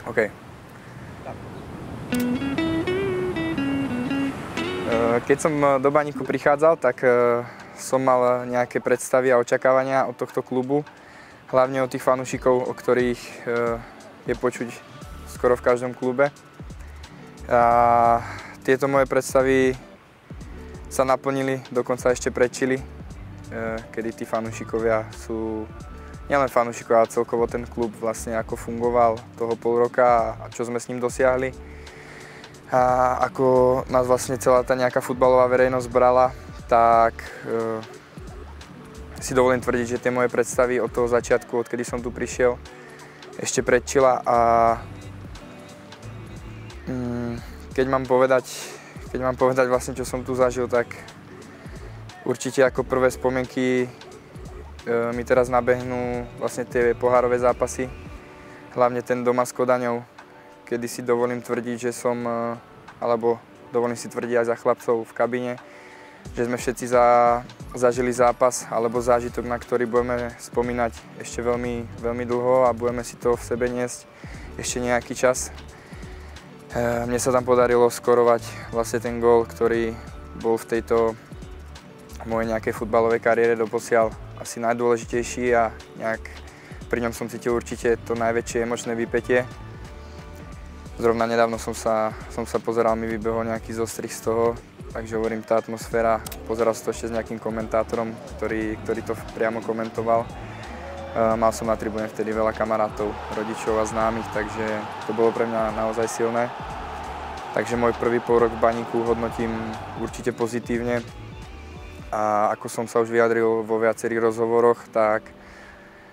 OK. Keď som do Baníku prichádzal, tak som mal nejaké predstavy a očakávania od tohto klubu. Hlavne od tých fanúšikov, o ktorých je počuť skoro v každom klube. A tieto moje predstavy sa naplnili, dokonca ešte pred Chile, kedy tí fanúšikovia sú nielen fanúšikovia, ale celkovo ten klub vlastne ako fungoval toho pol roka a čo sme s ním dosiahli. A ako nás vlastne celá tá nejaká futbalová verejnosť brala, tak si dovolím tvrdiť, že tie moje predstavy od toho začiatku, odkedy som tu prišiel, ešte pred Chile. A keď mám povedať vlastne, čo som tu zažil, tak určite ako prvé spomienky mi teraz nabehnú vlastne tie pohárové zápasy, hlavne ten doma s Kodaňou, kedy si dovolím tvrdiť, že alebo dovolím si tvrdiť aj za chlapcov v kabíne, že sme všetci zažili zápas alebo zážitok, na ktorý budeme spomínať ešte veľmi, veľmi dlho a budeme si to v sebe niesť ešte nejaký čas. Mne sa tam podarilo skorovať vlastne ten gól, ktorý bol v tejto mojej nejakej futbalovej kariére doposiaľ asi najdôležitejší a nejak pri ňom som cítil určite to najväčšie emočné vypätie. Zrovna nedávno som sa pozeral, mi vybehol nejaký zostrih z toho, takže hovorím, tá atmosféra, pozeral som to ešte s nejakým komentátorom, ktorý to priamo komentoval. Mal som na tribúne vtedy veľa kamarátov, rodičov a známych, takže to bolo pre mňa naozaj silné. Takže môj prvý pôrok v Baníku hodnotím určite pozitívne. A ako som sa už vyjadril vo viacerých rozhovoroch, tak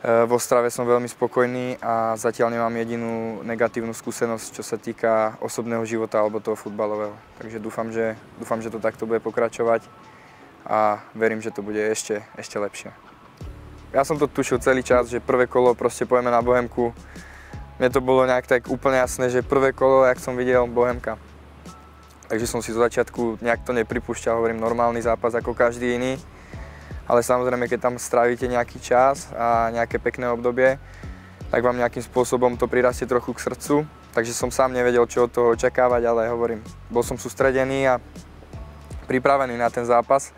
v Ostrave som veľmi spokojný a zatiaľ nemám jedinú negatívnu skúsenosť, čo sa týka osobného života alebo toho futbalového. Takže dúfam, že to takto bude pokračovať a verím, že to bude ešte lepšie. Ja som to tušil celý čas, že prvé kolo proste pojeme na Bohemku. Mne to bolo nejak tak úplne jasné, že prvé kolo, jak som videl, Bohemka. Takže som si zo začiatku nejak to nepripúšťal, hovorím, normálny zápas ako každý iný. Ale samozrejme, keď tam strávite nejaký čas a nejaké pekné obdobie, tak vám nejakým spôsobom to prirastie trochu k srdcu. Takže som sám nevedel, čo od toho očakávať, ale hovorím, bol som sústredený a pripravený na ten zápas.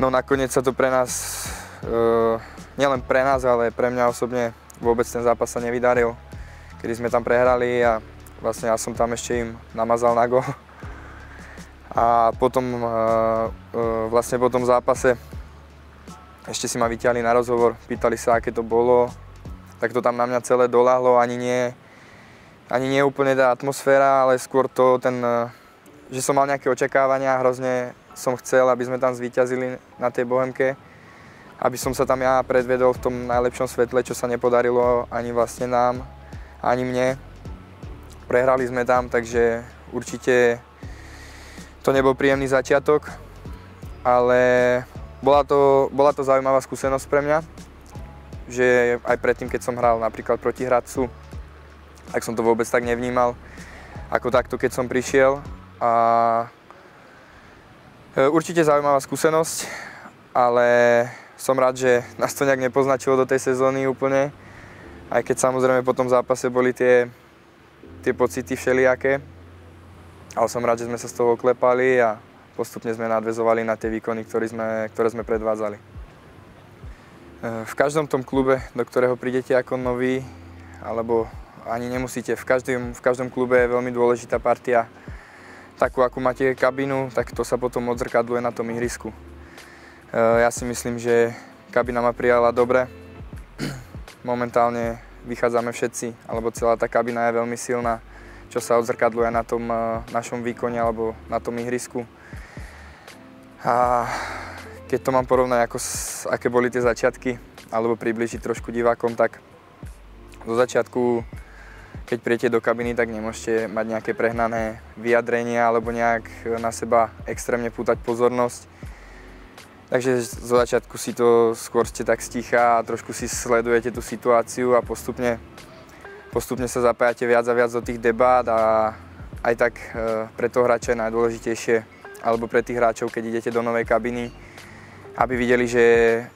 No nakoniec sa to pre nás, nielen pre nás, ale pre mňa osobne vôbec ten zápas sa nevydaril. Kedy sme tam prehrali a vlastne ja som tam ešte im namazal na gól. A potom vlastne po tom zápase ešte si ma vyťahli na rozhovor, pýtali sa, aké to bolo. Tak to tam na mňa celé doľahlo, ani nie úplne tá atmosféra, ale skôr to že som mal nejaké očakávania, hrozne som chcel, aby sme tam zvíťazili na tej Bohemke. Aby som sa tam ja predvedol v tom najlepšom svetle, čo sa nepodarilo ani vlastne nám, ani mne. Prehrali sme tam, takže určite to nebol príjemný začiatok, ale bola to zaujímavá skúsenosť pre mňa, že aj predtým, keď som hral napríklad proti Hradcu, tak som to vôbec tak nevnímal, ako takto, keď som prišiel. A určite zaujímavá skúsenosť, ale som rád, že nás to nejak nepoznačilo do tej sezóny úplne, aj keď samozrejme po tom zápase boli tie pocity všelijaké. Ale som rád, že sme sa z toho oklepali a postupne sme nadväzovali na tie výkony, ktoré sme predvádzali. V každom tom klube, do ktorého prídete ako nový, alebo ani nemusíte, v každom klube je veľmi dôležitá partia. Takú, akú máte kabínu, tak to sa potom odzrkadluje na tom ihrisku. Ja si myslím, že kabína ma prijala dobre. Momentálne vychádzame všetci, alebo celá tá kabína je veľmi silná, čo sa odzrkadluje na tom našom výkone alebo na tom ihrisku. A keď to mám porovnať, aké boli tie začiatky, alebo približiť trošku divákom, tak zo začiatku, keď príjete do kabiny, tak nemôžete mať nejaké prehnané vyjadrenia alebo nejak na seba extrémne pútať pozornosť. Takže zo začiatku si to skôr ste tak stícha a trošku si sledujete tú situáciu a postupne sa zapájate viac a viac do tých debát a aj tak pre toho hráča je najdôležitejšie, alebo pre tých hráčov, keď idete do novej kabiny, aby videli, že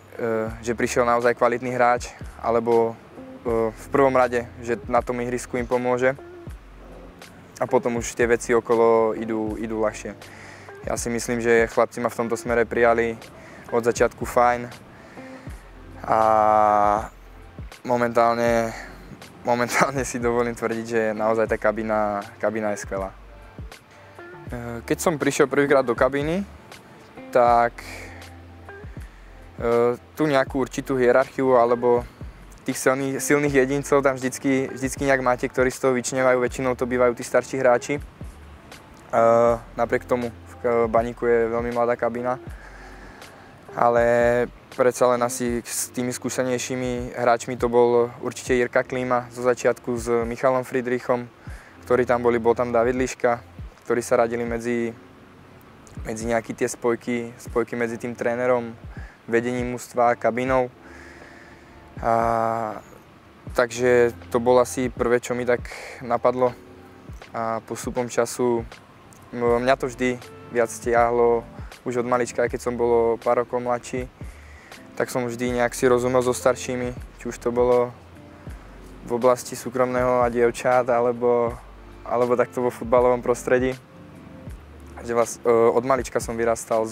prišiel naozaj kvalitný hráč, alebo v prvom rade, že na tom ihrisku im pomôže a potom už tie veci okolo idú ľahšie. Ja si myslím, že chlapci ma v tomto smere prijali od začiatku fajn a momentálne si dovolím tvrdiť, že naozaj tá kabína je skvelá. Keď som prišiel prvýkrát do kabíny, tak tu nejakú určitú hierarchiu alebo tých silných jedincov tam vždycky nejak máte, ktorí z toho vyčnevajú, väčšinou to bývajú tí starší hráči. Napriek tomu v Baníku je veľmi mladá kabína, ale predsa len asi s tými skúsenejšími hráčmi to bol určite Jirka Klíma zo začiatku s Michalom Friedrichom, ktorí tam bol tam David Liška, ktorí sa radili medzi nejaké tie spojky medzi tým trénerom, vedením mužstva a kabínou. Takže to bolo asi prvé, čo mi tak napadlo a postupom času mňa to vždy viac stiahlo, už od malička, keď som bol pár rokov mladší, tak som vždy nejak si rozumel so staršími, či už to bolo v oblasti súkromného a dievčat, alebo takto vo futbalovom prostredí. Od malička som vyrastal,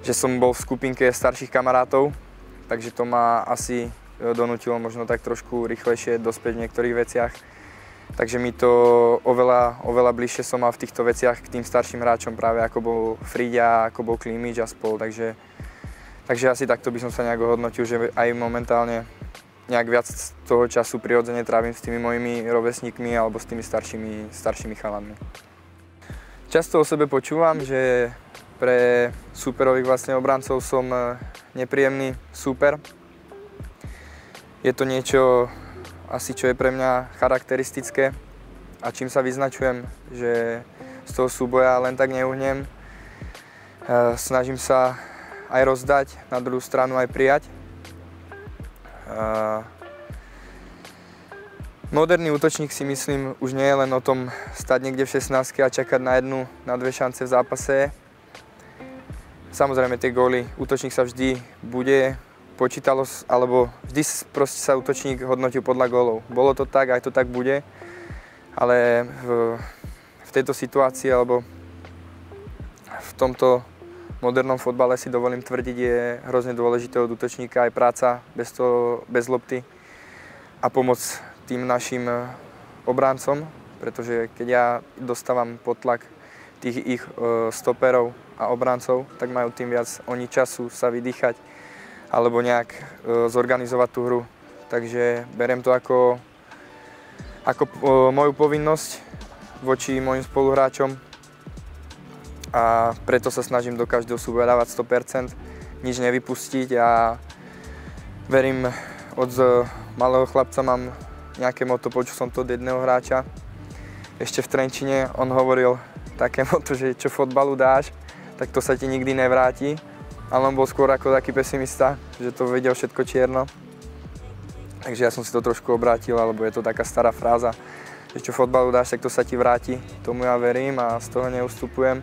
že som bol v skupinke starších kamarátov, takže to ma asi donútilo možno tak trošku rýchlejšie dospieť v niektorých veciach. Takže mi to oveľa bližšie som mal v týchto veciach k tým starším hráčom, práve ako bol Friďa, ako bol Klimič a spol. Takže asi takto by som sa nejak hodnotil, že aj momentálne nejak viac toho času prirodzene trávim s tými mojimi rovesníkmi alebo s tými staršími chalanmi. Často o sebe počúvam, že pre súperových vlastne obrancov som nepríjemný súper. Je to niečo asi, čo je pre mňa charakteristické a čím sa vyznačujem, že z toho súboja len tak neuhnem. Snažím sa aj rozdať, na druhú stranu aj prijať. Moderný útočník si myslím už nie je len o tom stať niekde v 16 a čakať na 1, na 2 šance v zápase. Samozrejme tie góly, útočník sa vždy bude počítalo, alebo vždy proste sa útočník hodnotil podľa gólov. Bolo to tak, aj to tak bude, ale v tejto situácii alebo v tomto modernom fotbale si dovolím tvrdiť, je hrozne dôležité od útočníka aj práca bez lopty a pomoc tým našim obráncom, pretože keď ja dostávam pod tlak tých ich stoperov a obráncov, tak majú tým viac oni času sa vydýchať alebo nejak zorganizovať tú hru. Takže beriem to ako moju povinnosť voči mojim spoluhráčom a preto sa snažím do každého súboja dávať 100%, nič nevypustiť a verím, od malého chlapca mám nejaké motto, počul som to od jedného hráča. Ešte v Trenčine on hovoril také motto, že čo fotbalu dáš, tak to sa ti nikdy nevráti. Ale on bol skôr ako taký pesimista, že to vedel všetko čierno. Takže ja som si to trošku obrátil, alebo je to taká stará fráza, že čo fotbalu dáš, tak to sa ti vráti. Tomu ja verím a z toho neustupujem.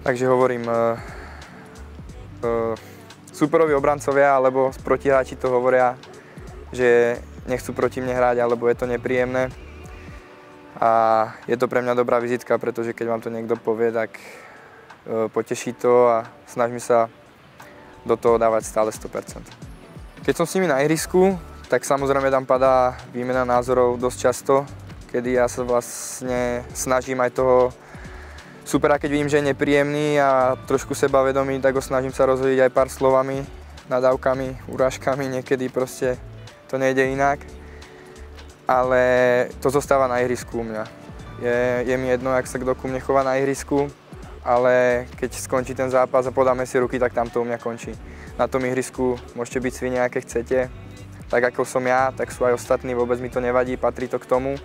Takže hovorím, súperoví obrancovia alebo protihráči to hovoria, že nechcú proti mne hrať, alebo je to nepríjemné. A je to pre mňa dobrá vizitka, pretože keď vám to niekto povie, tak poteší to a snažím sa do toho dávať stále 100%. Keď som s nimi na ihrisku, tak samozrejme tam padá výmena názorov dosť často, kedy ja sa vlastne snažím aj toho supera, keď vidím, že je nepríjemný a trošku sebavedomý, tak ho snažím sa rozhodiť aj pár slovami, nadávkami, urážkami, niekedy proste to nejde inak. Ale to zostáva na ihrisku u mňa. Je mi jedno, jak sa kto ku mne chová na ihrisku, ale keď skončí ten zápas a podáme si ruky, tak tam to u mňa končí. Na tom ihrisku môžete byť svine, aké chcete. Tak ako som ja, tak sú aj ostatní, vôbec mi to nevadí, patrí to k tomu.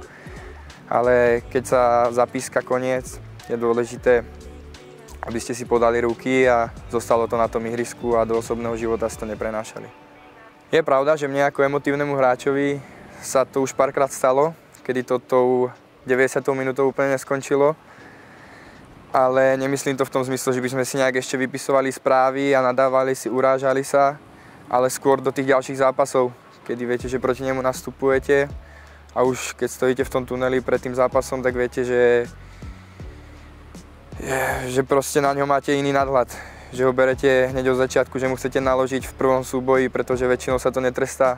Ale keď sa zapíska koniec, je dôležité, aby ste si podali ruky a zostalo to na tom ihrisku a do osobného života si to neprenášali. Je pravda, že mne ako emotívnemu hráčovi sa to už párkrát stalo, kedy to tou 90. minútou úplne neskončilo. Ale nemyslím to v tom zmysle, že by sme si nejak ešte vypisovali správy a nadávali si, urážali sa, ale skôr do tých ďalších zápasov, kedy viete, že proti nemu nastupujete a už keď stojíte v tom tuneli pred tým zápasom, tak viete, že proste na ňo máte iný nadhľad. Že ho berete hneď od začiatku, že mu chcete naložiť v prvom súboji, pretože väčšinou sa to netrestá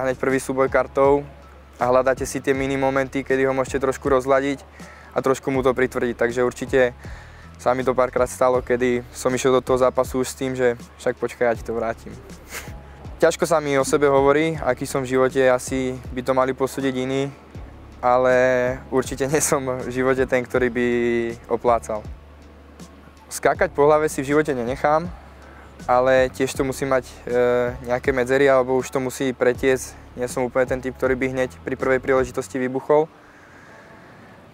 hneď prvý súboj kartou a hľadáte si tie mini momenty, kedy ho môžete trošku rozladiť a trošku mu to pritvrdiť. Takže určite sa mi to párkrát stalo, kedy som išiel do toho zápasu už s tým, že však počkaj, ja ti to vrátim. Ťažko sa mi o sebe hovorí, aký som v živote, asi by to mali posúdiť iní, ale určite nie som v živote ten, ktorý by oplácal. Skákať po hlave si v živote nenechám, ale tiež to musí mať nejaké medzery, alebo už to musí pretiecť. Nie som úplne ten typ, ktorý by hneď pri prvej príležitosti vybuchol,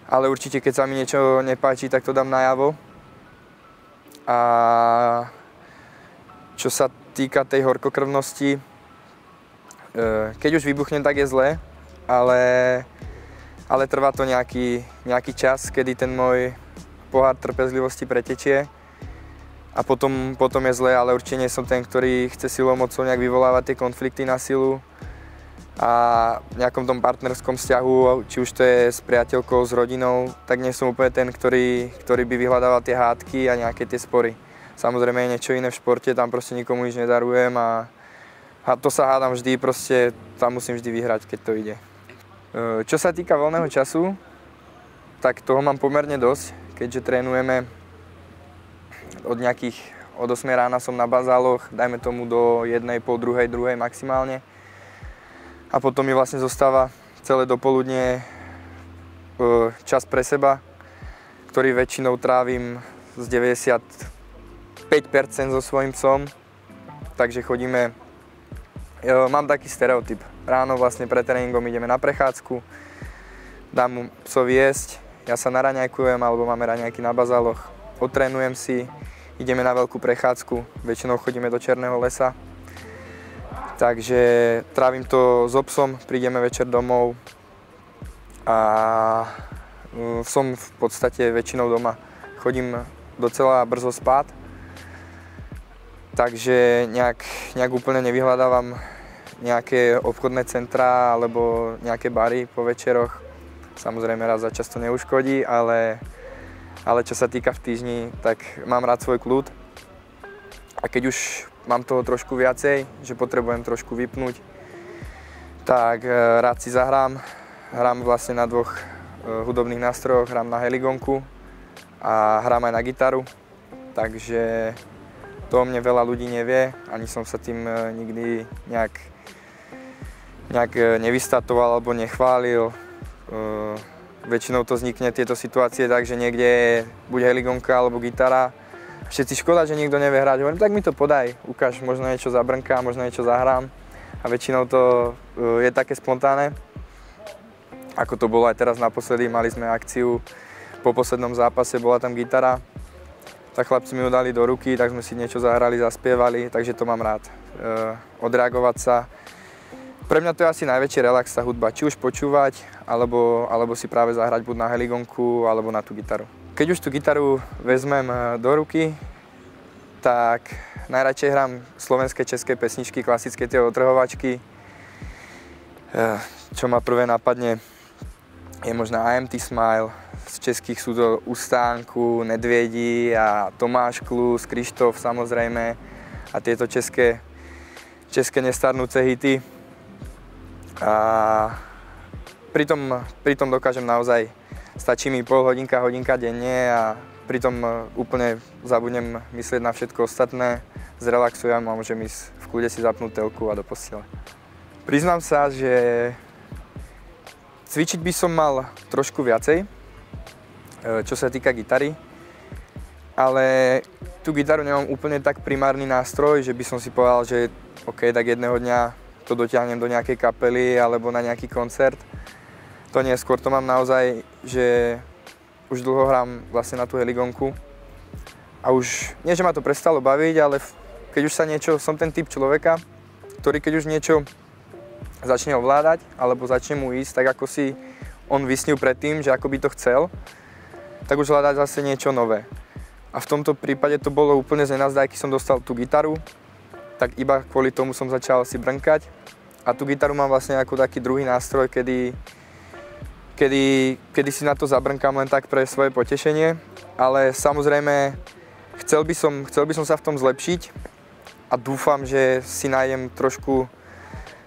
ale určite keď sa mi niečo nepáči, tak to dám najavo. A čo sa týka tej horkokrvnosti, keď už vybuchnem, tak je zle, ale trvá to nejaký čas, kedy ten môj pohár trpezlivosti pretečie a potom je zle, ale určite nie som ten, ktorý chce silou mocou nejak vyvolávať tie konflikty na silu a v nejakom tom partnerskom vzťahu, či už to je s priateľkou, s rodinou, tak nie som úplne ten, ktorý by vyhľadával tie hádky a nejaké tie spory. Samozrejme je niečo iné v športe, tam proste nikomu nič nedarujem a to sa hádam vždy, proste tam musím vždy vyhrať, keď to ide. Čo sa týka voľného času, tak toho mám pomerne dosť, keďže trénujeme od 8 rána som na bazáloch, dajme tomu do 1:30, 2:00 maximálne. A potom mi vlastne zostáva celé dopoludne čas pre seba, ktorý väčšinou trávim z 95% so svojím psom. Takže chodíme, mám taký stereotyp. Ráno vlastne pred tréningom ideme na prechádzku, dám mu psovi jesť, ja sa naraňajkujem alebo máme raňajky na bazáloch, odtrénujem si, ideme na veľkú prechádzku, väčšinou chodíme do Černého lesa. Takže trávim to so psom, prídeme večer domov a som v podstate väčšinou doma. Chodím docela brzo spať, takže nejak úplne nevyhľadávam nejaké obchodné centrá alebo nejaké bary po večeroch. Samozrejme raz za čas to neuškodí, ale čo sa týka v týždni, tak mám rád svoj kľud. A keď už mám toho trošku viacej, že potrebujem trošku vypnúť, tak rád si zahrám. Hrám vlastne na 2 hudobných nástrojoch, hrám na heligonku a hrám aj na gitaru. Takže to o mne veľa ľudí nevie, ani som sa tým nikdy nejak nevystatoval alebo nechválil. Väčšinou to vznikne tieto situácie tak, že niekde je buď heligonka alebo gitara. Všetci škoda, že nikto nevie hrať. Hovorím, tak mi to podaj, ukáž, možno niečo zabrnká, možno niečo zahrám. A väčšinou to je také spontánne. Ako to bolo aj teraz naposledy, mali sme akciu po poslednom zápase, bola tam gitara. Tak chlapci mi ju dali do ruky, tak sme si niečo zahrali, zaspievali, takže to mám rád. Odreagovať sa. Pre mňa to je asi najväčší relax, tá hudba, či už počúvať, alebo si práve zahrať buď na heligonku, alebo na tú gitaru. Keď už tú gitaru vezmem do ruky, tak najradšej hrám slovenské, české pesničky, klasické tie otrhovačky. Čo ma prvé napadne, je možná IMT Smile, z českých sú to Ustánku, Nedviedi a Tomáš Klus, Krištof samozrejme a tieto české nestarnúce hity. A pritom dokážem naozaj, stačí mi pol hodinka denne a pritom úplne zabudnem myslieť na všetko ostatné, zrelaxujem a môžem ísť v kľude si zapnúť telku a do postele. Priznám sa, že cvičiť by som mal trošku viacej, čo sa týka gitary, ale tú gitaru nemám úplne tak primárny nástroj, že by som si povedal, že OK, tak jedného dňa to dotiahnem do nejakej kapely alebo na nejaký koncert. To nie, skôr to mám naozaj, že už dlho hrám vlastne na tú heligonku a už, nie že ma to prestalo baviť, ale keď už sa niečo, som ten typ človeka, ktorý keď už niečo začne ovládať alebo začne mu ísť, tak ako si on vysnil predtým, že ako by to chcel, tak už hľadať zase niečo nové. A v tomto prípade to bolo úplne z nenazdaj, keď som dostal tú gitaru, tak iba kvôli tomu som začal si brnkať A tú gitaru mám vlastne ako taký druhý nástroj, kedy si na to zabrnkám len tak pre svoje potešenie, ale samozrejme chcel by som sa v tom zlepšiť a dúfam, že si nájdem trošku,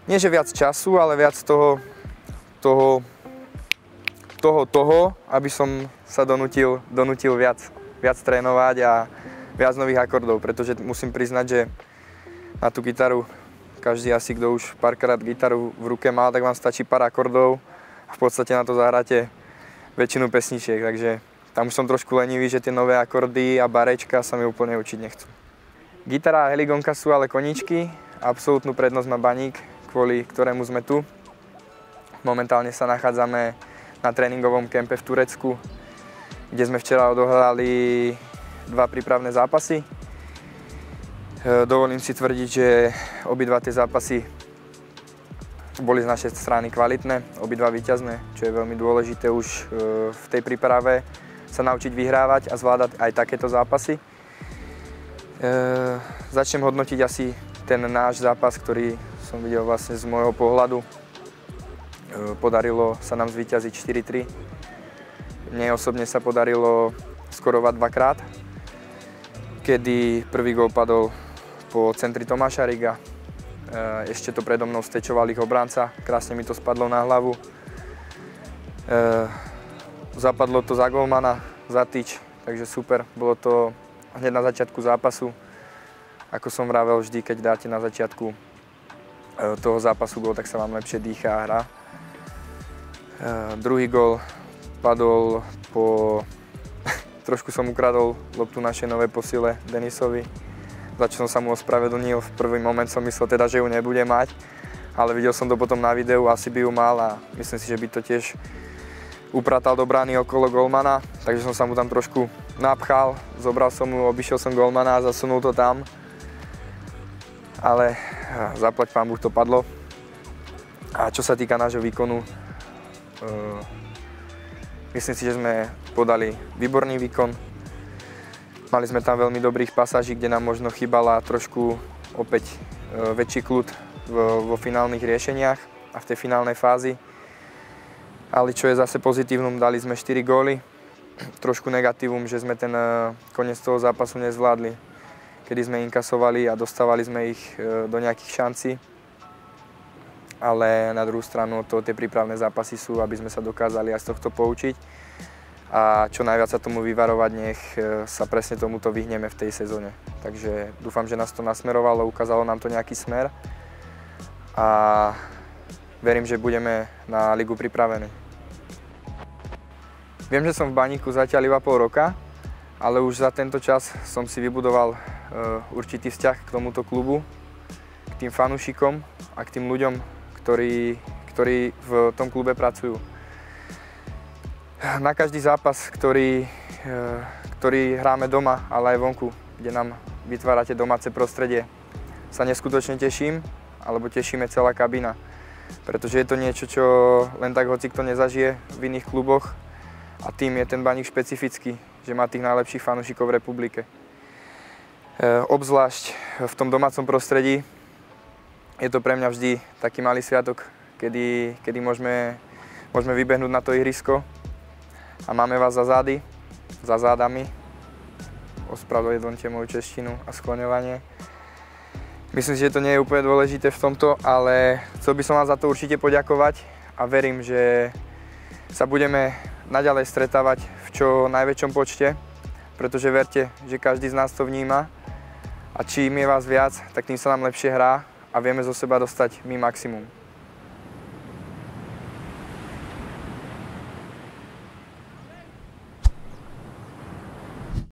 nie že viac času, ale viac toho, aby som sa donútil viac trénovať a viac nových akordov, pretože musím priznať, že na tú gitaru každý asi, kto už párkrát gitaru v ruke mal, tak vám stačí pár akordov a v podstate na to zahráte väčšinu pesničiek, takže tam už som trošku lenivý, že tie nové akordy a barečka sa mi úplne učiť nechcú. Gitara a heligonka sú ale koníčky, absolútnu prednosť má Baník, kvôli ktorému sme tu. Momentálne sa nachádzame na tréningovom kempe v Turecku, kde sme včera odohrali 2 prípravné zápasy. Dovolím si tvrdiť, že obidva tie zápasy boli z našej strany kvalitné, obidva víťazné, čo je veľmi dôležité už v tej príprave sa naučiť vyhrávať a zvládať aj takéto zápasy. Začnem hodnotiť asi ten náš zápas, ktorý som videl vlastne z môjho pohľadu. Podarilo sa nám zvíťaziť 4-3. Mne osobne sa podarilo skorovať 2-krát, kedy prvý gól padol po centri Tomáša Riga. Ešte to predo mnou stečoval ich obránca, krásne mi to spadlo na hlavu. Zapadlo to za golmana, za tyč, takže super. Bolo to hneď na začiatku zápasu. Ako som vravel, vždy, keď dáte na začiatku toho zápasu gól, tak sa vám lepšie dýcha a hrá. Druhý gól padol po... Trošku som ukradol loptu našej novej posile Denisovi, za čo som sa mu ospravedlnil. V prvý moment som myslel teda, že ju nebude mať, ale videl som to potom na videu, asi by ju mal a myslím si, že by to tiež upratal do brány okolo golmana, takže som sa mu tam trošku napchal, zobral som mu, obišiel som golmana a zasunul to tam. Ale zaplať pán Boh, to padlo. A čo sa týka nášho výkonu, myslím si, že sme podali výborný výkon. Mali sme tam veľmi dobrých pasáží, kde nám možno chýbala trošku opäť väčší kľud vo finálnych riešeniach a v tej finálnej fázi. Ale čo je zase pozitívum, dali sme 4 góly. Trošku negatívum, že sme ten koniec toho zápasu nezvládli, kedy sme inkasovali a dostávali sme ich do nejakých šancí. Ale na druhú stranu tie prípravné zápasy sú, aby sme sa dokázali aj z tohto poučiť. A čo najviac sa tomu vyvarovať, nech sa presne tomuto vyhneme v tej sezóne. Takže dúfam, že nás to nasmerovalo, ukázalo nám to nejaký smer a verím, že budeme na ligu pripravení. Viem, že som v Baníku zatiaľ iba pol roka, ale už za tento čas som si vybudoval určitý vzťah k tomuto klubu, k tým fanúšikom a k tým ľuďom, ktorí v tom klube pracujú. Na každý zápas, ktorý hráme doma, ale aj vonku, kde nám vytvárate domáce prostredie, sa neskutočne teším, alebo tešíme celá kabína. Pretože je to niečo, čo len tak hocikto nezažije v iných kluboch a tým je ten Baník špecifický, že má tých najlepších fanúšikov v republike. Obzvlášť v tom domácom prostredí je to pre mňa vždy taký malý sviatok, kedy môžeme vybehnúť na to ihrisko a máme vás za zádami. Ospravedlňte moju češtinu a skloňovanie. Myslím si, že to nie je úplne dôležité v tomto, ale chcel by som vám za to určite poďakovať a verím, že sa budeme naďalej stretávať v čo najväčšom počte, pretože verte, že každý z nás to vníma a čím je vás viac, tak tým sa nám lepšie hrá a vieme zo seba dostať my maximum.